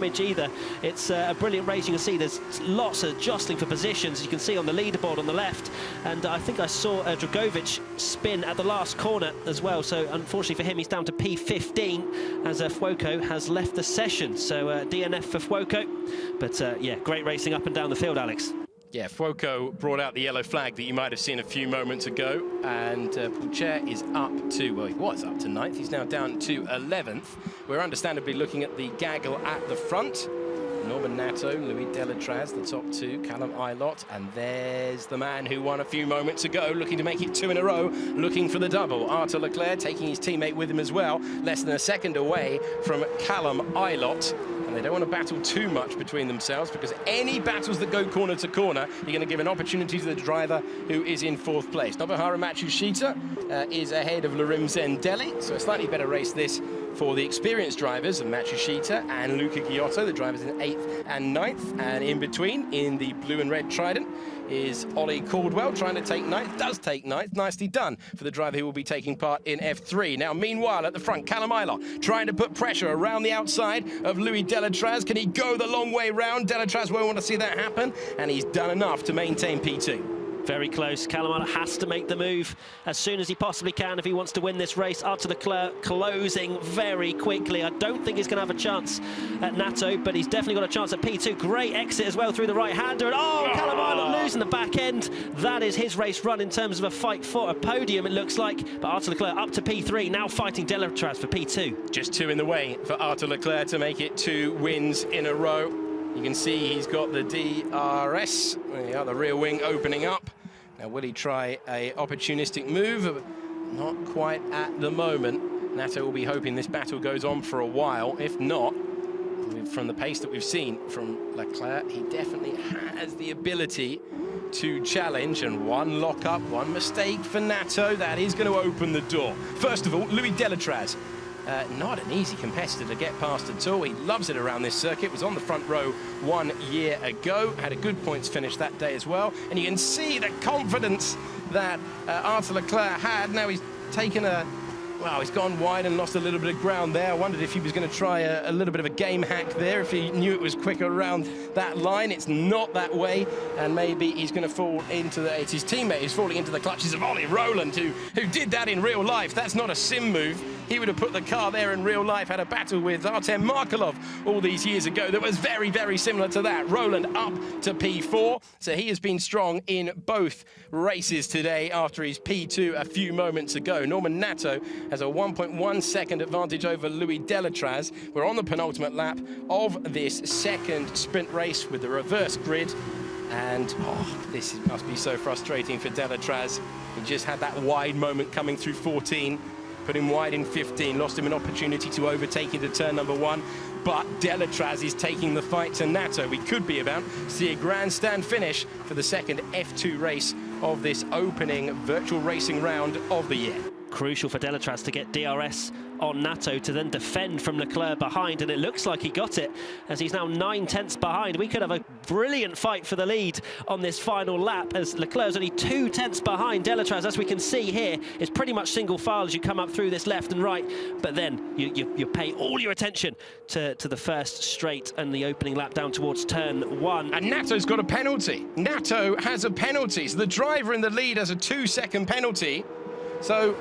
either. It's a brilliant race. You can see there's lots of jostling for positions. You can see on the leaderboard on the left, and I think I saw Dragovic spin at the last corner as well. So unfortunately for him, he's down to P15 as Fuoco has left the session. So DNF for Fuoco, but yeah, great racing up and down the field, Alex. Yeah, Fuoco brought out the yellow flag that you might have seen a few moments ago, and Pourchaire is up to, well, he was up to 9th. He's now down to 11th. We're understandably looking at the gaggle at the front. Norman Nato, Louis Delatraz, the top two, Callum Ilott, and there's the man who won a few moments ago, looking to make it 2 in a row, looking for the double. Arthur Leclerc taking his teammate with him as well, less than a second away from Callum Ilott. And they don't want to battle too much between themselves, because any battles that go corner to corner, you're going to give an opportunity to the driver who is in 4th place. Nobuharu Matsushita is ahead of Larim Zendeli, so a slightly better race this for the experienced drivers of Matsushita and Luca Giotto, the drivers in 8th and 9th. And in between, in the blue and red Trident, is Ollie Caldwell trying to take 9th, does take 9th, nicely done for the driver who will be taking part in F3. Now, meanwhile, at the front, Callum Ilott trying to put pressure around the outside of Louis Delatraz. Can he go the long way round? Delatraz won't want to see that happen, and he's done enough to maintain P2. Very close. Callum Ilott has to make the move as soon as he possibly can if he wants to win this race. Arthur Leclerc closing very quickly. I don't think he's going to have a chance at Nato, but he's definitely got a chance at P2. Great exit as well through the right-hander. And Callum Ilott losing the back end. That is his race run in terms of a fight for a podium, it looks like. But Arthur Leclerc up to P3, now fighting Delatraz for P2. Just 2 in the way for Arthur Leclerc to make it 2 wins in a row. You can see he's got the DRS, the other rear wing opening up. Now, will he try a opportunistic move? Not quite at the moment. Nato will be hoping this battle goes on for a while. If not, from the pace that we've seen from Leclerc, he definitely has the ability to challenge. And one lock-up, one mistake for Nato, that is going to open the door. First of all, Louis Delatraz. Not an easy competitor to get past at all. He loves it around this circuit. Was on the front row 1 year ago. Had a good points finish that day as well. And you can see the confidence that Arthur Leclerc had. Now he's taken a... Well, he's gone wide and lost a little bit of ground there. I wondered if he was going to try a little bit of a game hack there, if he knew it was quicker around that line. It's not that way, and maybe he's going to fall into the... It's his teammate who's falling into the clutches of Ollie Rowland, who did that in real life. That's not a sim move. He would have put the car there in real life, had a battle with Artem Markelov all these years ago that was very, very similar to that. Rowland up to P4, so he has been strong in both races today after his P2 a few moments ago. Norman Nato has a 1.1 second advantage over Louis Delatraz. We're on the penultimate lap of this second sprint race with the reverse grid. And this must be so frustrating for Delatraz. He just had that wide moment coming through 14. Put him wide in 15, lost him an opportunity to overtake into turn number 1. But Delatraz is taking the fight to Nato. We could be about to see a grandstand finish for the second F2 race of this opening virtual racing round of the year. Crucial for Delatraz to get DRS on Nato to then defend from Leclerc behind, and it looks like he got it as he's now 9 tenths behind. We could have a brilliant fight for the lead on this final lap as Leclerc's only 2 tenths behind Delatraz. As we can see here, it's pretty much single file as you come up through this left and right, but then you pay all your attention to the first straight and the opening lap down towards turn 1. And Nato's got a penalty. Nato has a penalty, so the driver in the lead has a 2-second penalty. So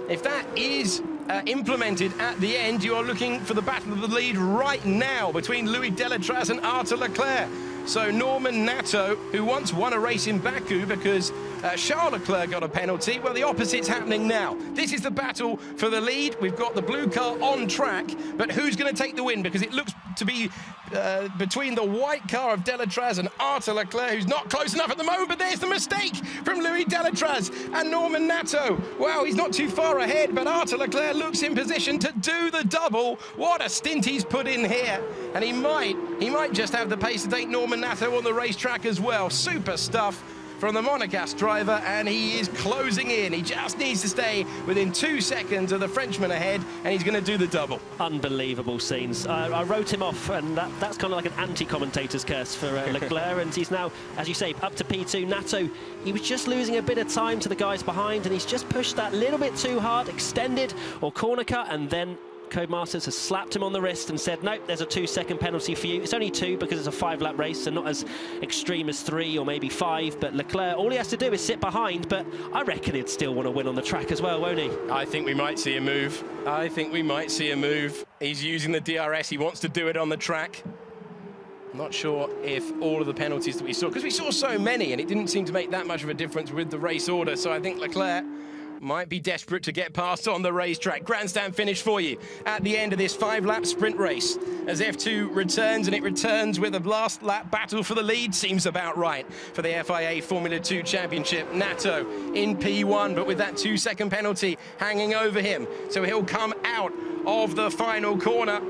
if that is implemented at the end, you are looking for the battle of the lead right now between Louis Delatraz and Arthur Leclerc. So Norman Nato, who once won a race in Baku because Charles Leclerc got a penalty, well, the opposite's happening now. This is the battle for the lead. We've got the blue car on track, but who's going to take the win? Because it looks to be between the white car of Delatraz and Arthur Leclerc, who's not close enough at the moment, but there's the mistake from Louis Delatraz and Norman Nato. Wow, he's not too far ahead, but Arthur Leclerc looks in position to do the double. What a stint he's put in here. And he might just have the pace to take Norman Nato on the racetrack as well. Super stuff from the Monegasque driver, and he is closing in. He just needs to stay within 2 seconds of the Frenchman ahead, and he's going to do the double. Unbelievable scenes. I wrote him off, and that's kind of like an anti-commentator's curse for Leclerc, and he's now, as you say, up to P2. Nato, he was just losing a bit of time to the guys behind, and he's just pushed that little bit too hard, extended or corner cut, and then Codemasters has slapped him on the wrist and said, nope, there's a 2-second penalty for you. It's only 2 because it's a 5-lap race, so not as extreme as 3 or maybe 5. But Leclerc, all he has to do is sit behind, but I reckon he'd still want to win on the track as well, won't he? I think we might see a move. I think we might see a move. He's using the DRS. He wants to do it on the track. I'm not sure if all of the penalties that we saw, because we saw so many and it didn't seem to make that much of a difference with the race order. So I think Leclerc might be desperate to get past on the racetrack. Grandstand finish for you at the end of this 5-lap sprint race as F2 returns, and it returns with a last lap battle for the lead. Seems about right for the FIA Formula 2 Championship. Nato in P1, but with that 2-second penalty hanging over him. So he'll come out of the final corner.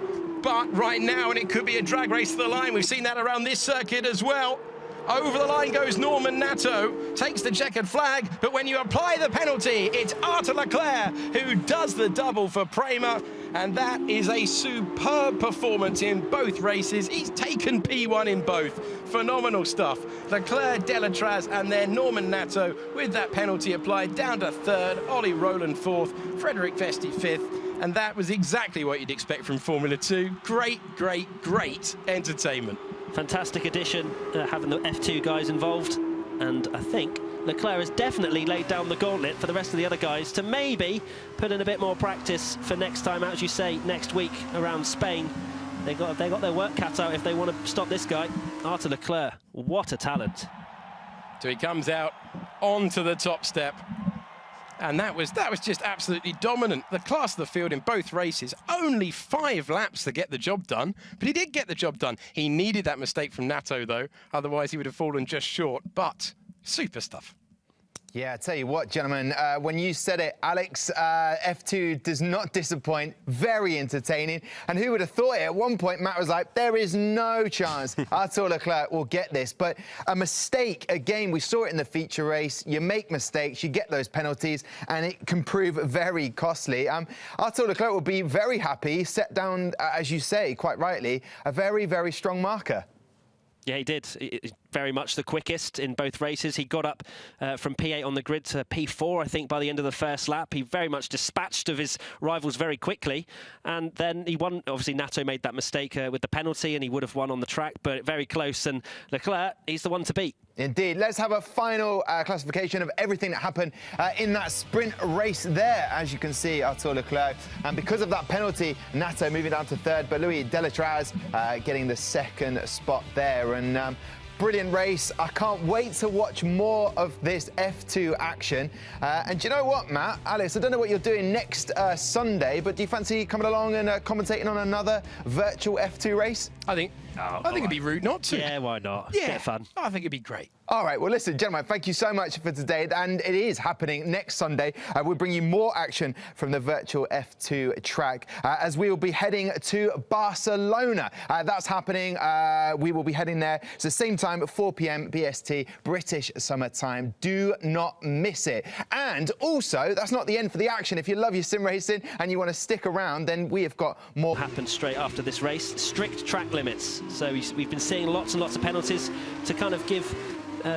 But right now, and it could be a drag race to the line. We've seen that around this circuit as well. Over the line goes Norman Nato, takes the checkered flag, but when you apply the penalty, it's Arthur Leclerc who does the double for Prema, and that is a superb performance in both races. He's taken P1 in both. Phenomenal stuff. Leclerc, Delatraz, and then Norman Nato with that penalty applied down to 3rd, Ollie Rowland 4th, Frederick Vesti 5th. And that was exactly what you'd expect from Formula 2. Great, great, great entertainment. Fantastic addition, having the F2 guys involved. And I think Leclerc has definitely laid down the gauntlet for the rest of the other guys to maybe put in a bit more practice for next time, as you say, next week around Spain. They got their work cut out if they want to stop this guy. Arthur Leclerc, what a talent. So he comes out onto the top step. And that was just absolutely dominant. The class of the field in both races, only 5 laps to get the job done, but he did get the job done. He needed that mistake from Nato, though, otherwise he would have fallen just short, but super stuff. Yeah, I tell you what, gentlemen, when you said it, Alex, F2 does not disappoint, very entertaining. And who would have thought it? At one point, Matt was like, there is no chance Arthur Leclerc will get this. But a mistake, again, we saw it in the feature race. You make mistakes, you get those penalties, and it can prove very costly. Arthur Leclerc will be very happy, set down, as you say, quite rightly, a very, very strong marker. Yeah, he did. Very much the quickest in both races. He got up from P8 on the grid to P4, I think, by the end of the first lap. He very much dispatched of his rivals very quickly. And then he won. Obviously, Nato made that mistake with the penalty, and he would have won on the track, but very close. And Leclerc, he's the one to beat. Indeed. Let's have a final classification of everything that happened in that sprint race there. As you can see, Arthur Leclerc. And because of that penalty, Nato moving down to 3rd, but Louis Delatraz getting the 2nd spot there. And brilliant race. I can't wait to watch more of this F2 action. And do you know what, Matt? Alex, I don't know what you're doing next Sunday, but do you fancy coming along and commentating on another virtual F2 race? I think it'd be rude not to. Yeah, why not? Yeah, Bit fun. I think it'd be great. All right, well, listen, gentlemen, thank you so much for today. And it is happening next Sunday. We'll bring you more action from the virtual F2 track as we will be heading to Barcelona. That's happening. We will be heading there. It's the same time at 4 p.m. BST, British Summer Time. Do not miss it. And also, that's not the end for the action. If you love your sim racing and you want to stick around, then we have got more. Happened straight after this race. Strict track limits. So we've been seeing lots and lots of penalties to kind of give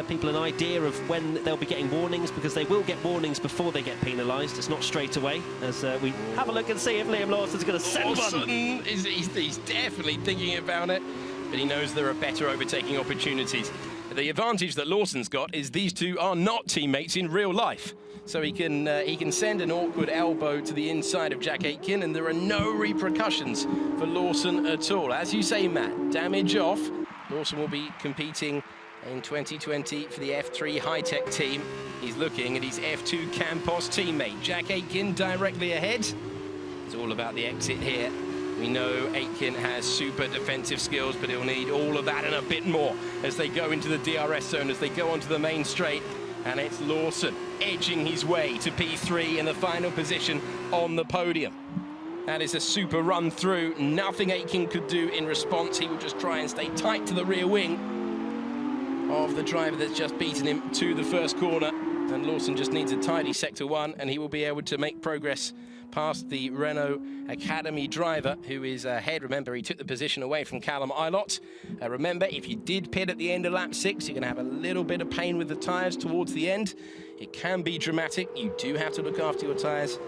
people an idea of when they'll be getting warnings, because they will get warnings before they get penalised. It's not straight away. As we have a look and see if Liam Lawson's going to send one. He's definitely thinking about it, but he knows there are better overtaking opportunities. The advantage that Lawson's got is these two are not teammates in real life. So he can send an awkward elbow to the inside of Jack Aitken, and there are no repercussions for Lawson at all. As you say, Matt, damage off. Lawson will be competing in 2020 for the F3 High-Tech team. He's looking at his F2 Campos teammate, Jack Aitken, directly ahead. It's all about the exit here. We know Aitken has super defensive skills, but he'll need all of that and a bit more as they go into the DRS zone, as they go onto the main straight. And it's Lawson edging his way to P3 in the final position on the podium. That is a super run through. Nothing Aitken could do in response. He will just try and stay tight to the rear wing of the driver that's just beaten him to the first corner. And Lawson just needs a tidy sector 1, and he will be able to make progress past the Renault Academy driver, who is ahead. Remember, he took the position away from Callum Ilott. Remember, if you did pit at the end of lap 6, you're going to have a little bit of pain with the tyres towards the end. It can be dramatic. You do have to look after your tyres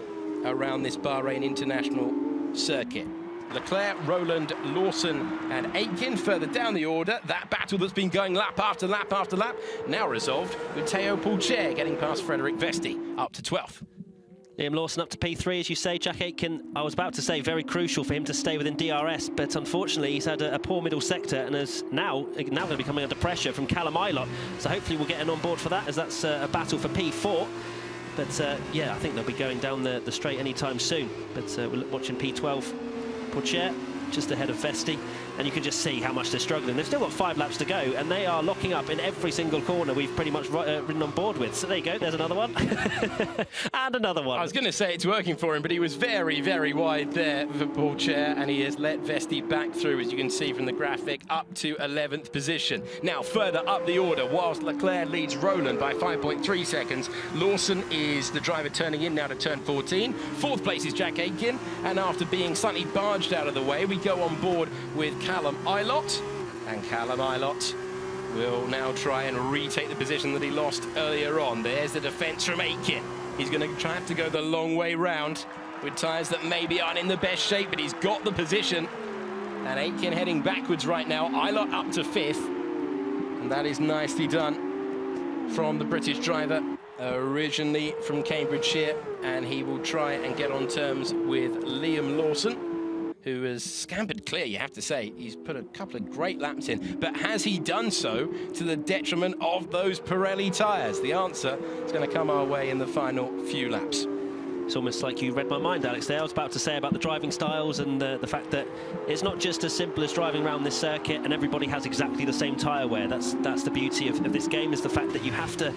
around this Bahrain International circuit. Leclerc, Rowland, Lawson and Aitken further down the order. That battle that's been going lap after lap after lap now resolved with Théo Pourchaire getting past Frederik Vesti up to 12th. Liam Lawson up to P3, as you say. Jack Aitken, I was about to say, very crucial for him to stay within DRS, but unfortunately he's had a poor middle sector and is now going to be coming under pressure from Callum Ilott. So hopefully we'll get him on board for that, as that's a battle for P4. But yeah, I think they'll be going down the straight anytime soon. But we're watching P12, Pourchaire just ahead of Vesti, and you can just see how much they're struggling. They've still got 5 laps to go, and they are locking up in every single corner we've pretty much ridden on board with. So there you go, there's another one. And another one. I was going to say it's working for him, but he was very, very wide there for Pourchaire, and he has let Vesti back through, as you can see from the graphic, up to 11th position. Now, further up the order, whilst Leclerc leads Rowland by 5.3 seconds, Lawson is the driver turning in now to turn 14. 4th place is Jack Aitken, and after being slightly barged out of the way, we go on board with Callum Ilott, and Callum Ilott will now try and retake the position that he lost earlier on. There's the defence from Aitken. He's going to have to go the long way round with tyres that maybe aren't in the best shape, but he's got the position. And Aitken heading backwards right now. Ilott up to 5th, and that is nicely done from the British driver, originally from Cambridgeshire, and he will try and get on terms with Liam Lawson, who has scampered clear, you have to say. He's put a couple of great laps in, but has he done so to the detriment of those Pirelli tyres? The answer is going to come our way in the final few laps. It's almost like you read my mind, Alex, there. I was about to say about the driving styles and the fact that it's not just as simple as driving around this circuit and everybody has exactly the same tyre wear. That's the beauty of this game, is the fact that you have to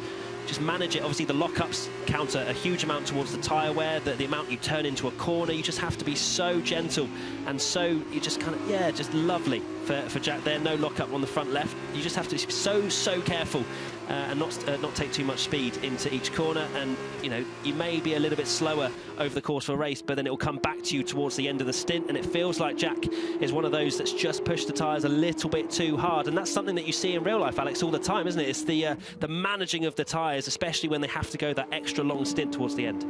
just manage it. Obviously, the lockups counter a huge amount towards the tyre wear, the amount you turn into a corner. You just have to be so gentle and so, you just kind of, yeah, just lovely for Jack there. No lockup on the front left. You just have to be so careful and not take too much speed into each corner. And, you know, you may be a little bit slower over the course of a race, but then it will come back to you towards the end of the stint. And it feels like Jack is one of those that's just pushed the tyres a little bit too hard. And that's something that you see in real life, Alex, all the time, isn't it? It's the managing of the tyres, especially when they have to go that extra long stint towards the end.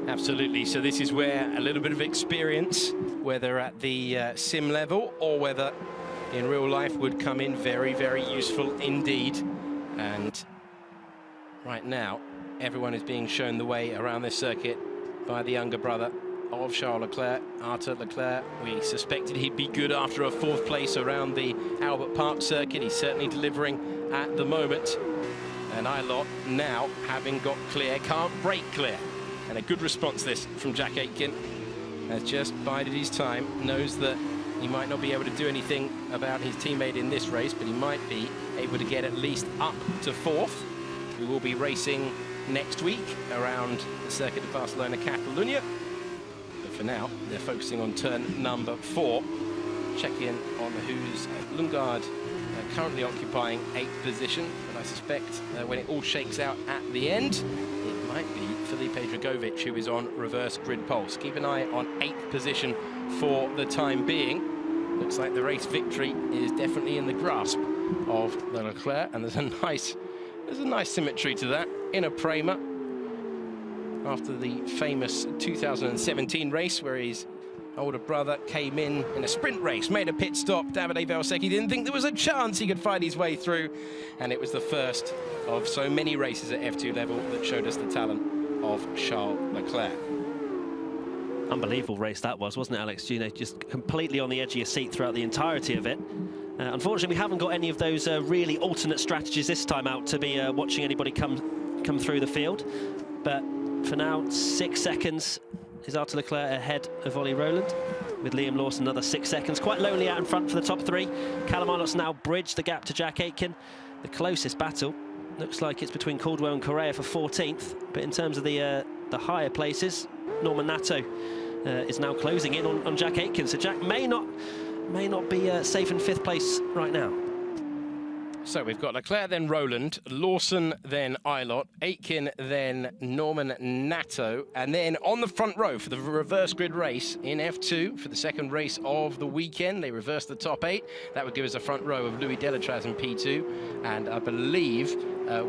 Absolutely. So this is where a little bit of experience, whether at the sim level or whether in real life, would come in very, very useful indeed. And right now, everyone is being shown the way around this circuit by the younger brother of Charles Leclerc, Arthur Leclerc. We suspected he'd be good after a 4th place around the Albert Park circuit. He's certainly delivering at the moment. And Ilott now, having got clear, can't break clear. And a good response this from Jack Aitken. Has just bided his time, knows that he might not be able to do anything about his teammate in this race, but he might be able to get at least up to 4th. We will be racing next week around the Circuit of Barcelona, Catalunya. But for now, they're focusing on turn number 4. Check in on who's Lundgaard currently occupying 8th position, but I suspect when it all shakes out at the end, it might be Felipe Dragovic who is on reverse grid pulse. Keep an eye on 8th position for the time being. Looks like the race victory is definitely in the grasp of the Leclerc, and there's a nice symmetry to that in a Prema after the famous 2017 race where his older brother came in a sprint race, made a pit stop. Davide Valsecchi didn't think there was a chance he could find his way through, and it was the first of so many races at F2 level that showed us the talent of Charles Leclerc. Unbelievable race that was, wasn't it, Alex? You know, just completely on the edge of your seat throughout the entirety of it. Unfortunately, we haven't got any of those really alternate strategies this time out to be watching anybody come through the field. But for now, 6 seconds is Arthur Leclerc ahead of Ollie Rowland, with Liam Lawson another 6 seconds. Quite lonely out in front for the top 3. Callum Ilott's now bridged the gap to Jack Aitken. The closest battle looks like it's between Caldwell and Correa for 14th. But in terms of the higher places, Norman Nato is now closing in on Jack Aitken. So Jack may not be safe in 5th place right now. So we've got Leclerc, then Rowland, Lawson, then Ilott, Aitken, then Norman Nato, and then on the front row for the reverse grid race in F2 for the second race of the weekend. They reverse the top 8. That would give us a front row of Louis Delétraz in P2, and I believe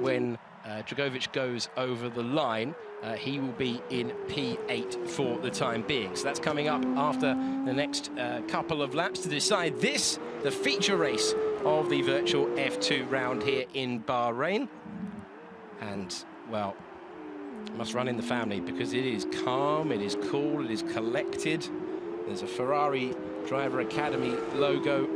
when Dragovic goes over the line, he will be in P8 for the time being. So that's coming up after the next couple of laps to decide this, the feature race of the virtual F2 round here in Bahrain. And, well, must run in the family because it is calm, it is cool, it is collected. There's a Ferrari Driver Academy logo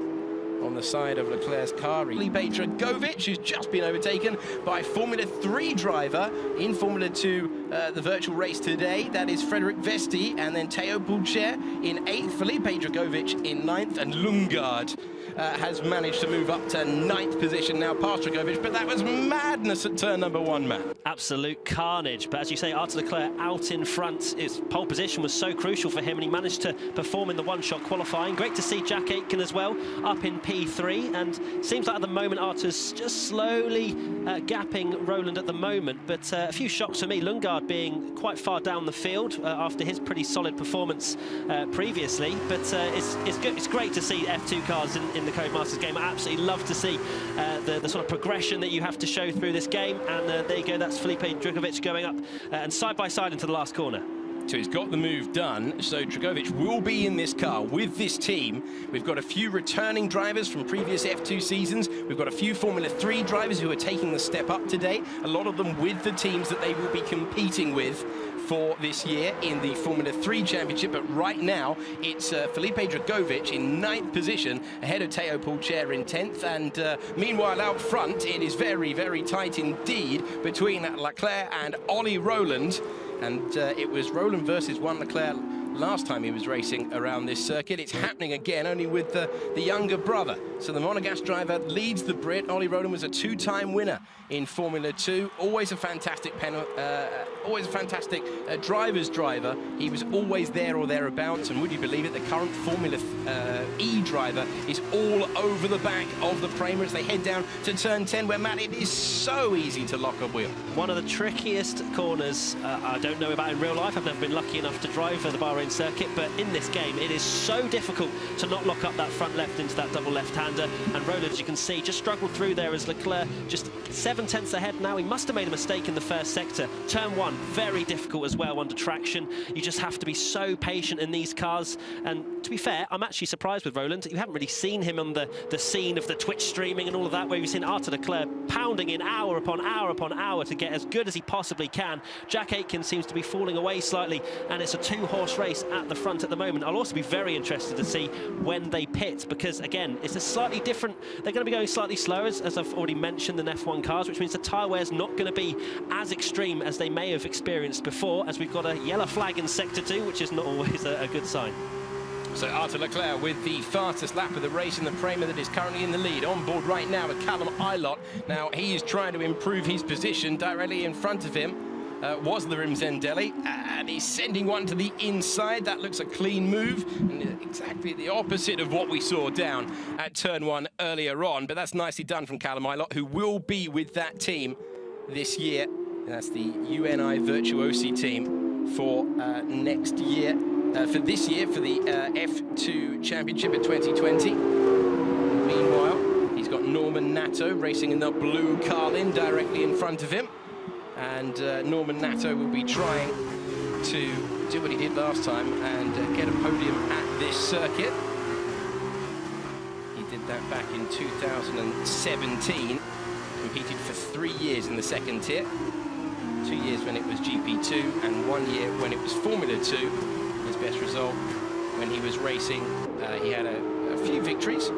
on the side of Leclerc's car. Felipe Dragovic, who's just been overtaken by Formula 3 driver in Formula 2, the virtual race today. That is Frederik Vesti, and then Theo Pourchaire in 8th, Felipe Dragovic in 9th, and Lundgaard has managed to move up to 9th position now past Dragovic, but that was madness at turn number 1, Matt. Absolute carnage, but as you say, Arthur Leclerc out in front. His pole position was so crucial for him, and he managed to perform in the one-shot qualifying. Great to see Jack Aitken as well, up in P3, and seems like at the moment Arthur's just slowly gapping Roland at the moment, but a few shocks for me. Lundgaard being quite far down the field after his pretty solid performance previously, but it's good. It's great to see F2 cars in the Codemasters game. I absolutely love to see the sort of progression that you have to show through this game, and there you go, that's Felipe Dragovic going up and side by side into the last corner. So he's got the move done, so Dragovic will be in this car with this team. We've got a few returning drivers from previous F2 seasons. We've got a few Formula 3 drivers who are taking the step up today, a lot of them with the teams that they will be competing with for this year in the Formula 3 Championship. But right now, it's Felipe Dragovic in 9th position, ahead of Theo Pourchaire in 10th. And meanwhile, out front, it is very, very tight indeed between Leclerc and Ollie Rowland. And it was Rowland versus Leclerc last time he was racing around this circuit. It's happening again, only with the younger brother. So the Monegasque driver leads the Brit. Ollie Rowland was a 2-time winner in Formula 2. Always a fantastic driver's driver. He was always there or thereabouts, and would you believe it, the current Formula E driver is all over the back of the Prema as they head down to turn 10, where, Matt, it is so easy to lock a wheel. One of the trickiest corners I don't know about in real life. I've never been lucky enough to drive the Bahrain circuit, but in this game it is so difficult to not lock up that front left into that double left-hander. And Rowland, as you can see, just struggled through there as Leclerc just 7 tenths ahead now. He must have made a mistake in the first sector. Turn 1, very difficult as well under traction. You just have to be so patient in these cars. And to be fair, I'm actually surprised with Rowland. You haven't really seen him on the scene of the Twitch streaming and all of that, where you've seen Arthur Leclerc pounding in hour upon hour upon hour to get as good as he possibly can. Jack Aitken seems to be falling away slightly, and it's a 2-horse race at the front at the moment. I'll also be very interested to see when they pit, because again, it's a slightly different, they're going to be going slightly slower, as I've already mentioned, than F1 cars, which means the tyre wear is not going to be as extreme as they may have experienced before, as we've got a yellow flag in Sector 2, which is not always a good sign. So Arthur Leclerc with the fastest lap of the race in the Prema that is currently in the lead. On board right now with Callum Ilott. Now he is trying to improve his position. Directly in front of him was the Zendelli, and he's sending one to the inside. That looks a clean move, and exactly the opposite of what we saw down at turn 1 earlier on. But that's nicely done from Callum Ilott, who will be with that team this year. And that's the UNI Virtuosi team for next year. For this year, for the F2 Championship in 2020. Meanwhile, he's got Norman Nato racing in the blue Carlin directly in front of him. And Norman Nato will be trying to do what he did last time and get a podium at this circuit. He did that back in 2017. Competed for 3 years in the second tier. 2 years when it was GP2 and 1 year when it was Formula 2. His best result when he was racing, he had a few victories.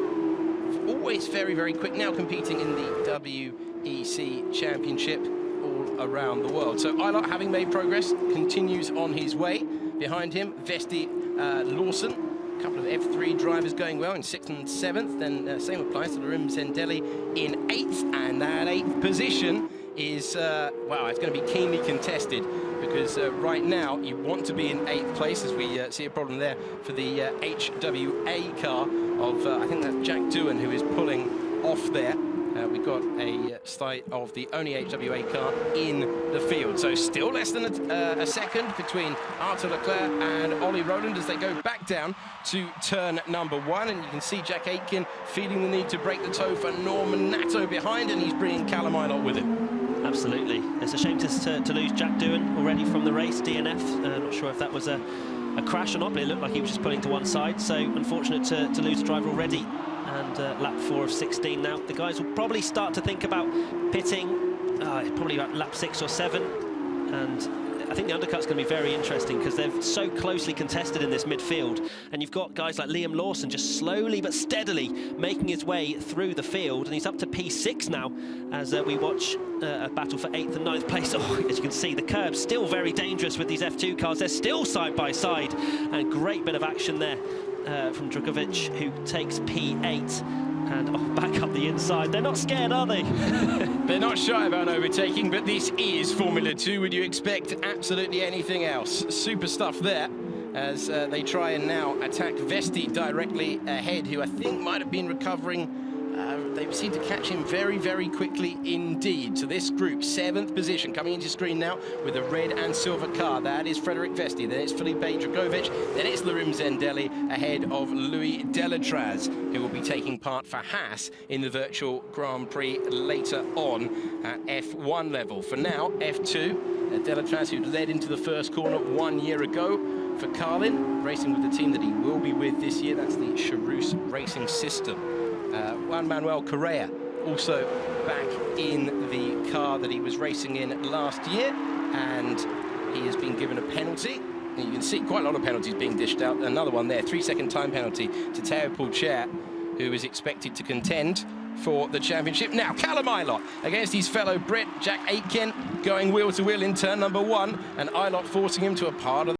Always very, very quick. Now competing in the WEC Championship all around the world. So Ilott, having made progress, continues on his way. Behind him, Vesti Lawson. A couple of F3 drivers going well in 6th and 7th. Then same applies to Larim Zendelli in 8th. And that 8th position is, wow, it's going to be keenly contested, because right now you want to be in 8th place, as we see a problem there for the HWA car of, I think that's Jack Doohan, who is pulling off there. We've got a sight of the only HWA car in the field. So still less than a second between Arthur Leclerc and Ollie Rowland as they go back down to turn number 1. And you can see Jack Aitken feeling the need to break the toe for Norman Nato behind, and he's bringing Callum Ilott with him. Absolutely. It's a shame to lose Jack Doohan already from the race, DNF. Not sure if that was a crash or not, but it looked like he was just pulling to one side. So unfortunate to lose a driver already. And lap 4 of 16 now. The guys will probably start to think about pitting, probably about lap 6 or 7. And I think the undercut's going to be very interesting because they're so closely contested in this midfield. And you've got guys like Liam Lawson just slowly but steadily making his way through the field. And he's up to P6 now as we watch a battle for 8th and 9th place. Oh, as you can see, the curb's still very dangerous with these F2 cars. They're still side by side. And great bit of action there from Drugovic, who takes P8. And back up the inside. They're not scared, are they? They're not shy about overtaking, but this is Formula 2. Would you expect absolutely anything else? Super stuff there as they try and now attack Vesti directly ahead, who I think might have been recovering. They seem to catch him very, very quickly indeed. So this group, 7th position, coming into screen now with a red and silver car. That is Frederic Vesti, then it's Felipe Drugovic, then it's Larim Zendelli ahead of Louis Delatraz, who will be taking part for Haas in the virtual Grand Prix later on at F1 level. For now, F2, Delatraz, who led into the first corner 1 year ago. For Carlin, racing with the team that he will be with this year, that's the Charouse Racing System. Juan Manuel Correa also back in the car that he was racing in last year, and he has been given a penalty. And you can see quite a lot of penalties being dished out. Another one there, 3-second time penalty to Teo Pourchaire, who is expected to contend for the championship. Now, Callum Ilott against his fellow Brit, Jack Aitken, going wheel to wheel in turn number 1, and Ilott forcing him to a part of